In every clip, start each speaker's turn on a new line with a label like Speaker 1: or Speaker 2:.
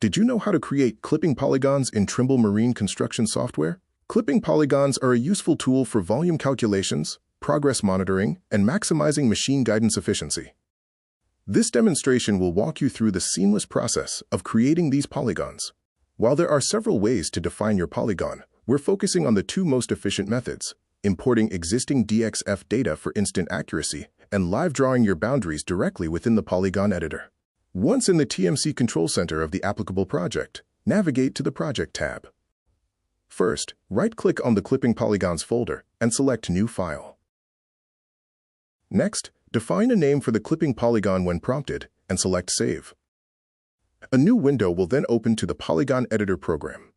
Speaker 1: Did you know how to create clipping polygons in Trimble Marine Construction software? Clipping polygons are a useful tool for volume calculations, progress monitoring, and maximizing machine guidance efficiency. This demonstration will walk you through the seamless process of creating these polygons. While there are several ways to define your polygon, we're focusing on the two most efficient methods: importing existing DXF data for instant accuracy and live drawing your boundaries directly within the Polygon Editor. Once in the TMC Control Center of the applicable project, navigate to the Project tab. First, right-click on the Clipping Polygons folder and select New File. Next, define a name for the clipping polygon when prompted and select Save. A new window will then open to the Polygon Editor program.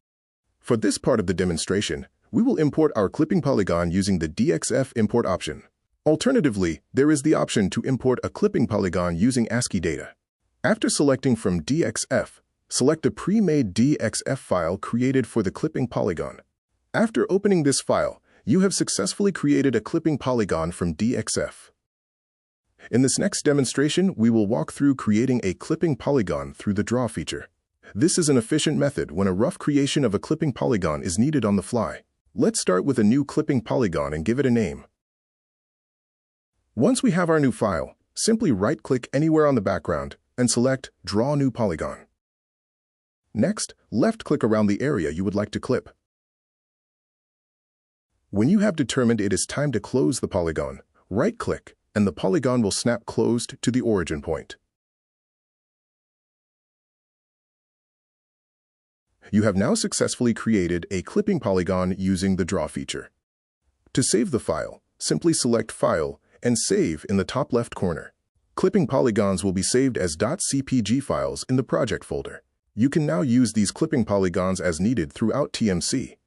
Speaker 1: For this part of the demonstration, we will import our clipping polygon using the DXF import option. Alternatively, there is the option to import a clipping polygon using ASCII data. After selecting from DXF, select the pre-made DXF file created for the clipping polygon. After opening this file, you have successfully created a clipping polygon from DXF. In this next demonstration, we will walk through creating a clipping polygon through the Draw feature. This is an efficient method when a rough creation of a clipping polygon is needed on the fly. Let's start with a new clipping polygon and give it a name. Once we have our new file, simply right-click anywhere on the background and select Draw New Polygon. Next, left-click around the area you would like to clip. When you have determined it is time to close the polygon, right-click, and the polygon will snap closed to the origin point. You have now successfully created a clipping polygon using the Draw feature. To save the file, simply select File and Save in the top left corner. Clipping polygons will be saved as .cpg files in the project folder. You can now use these clipping polygons as needed throughout TMC.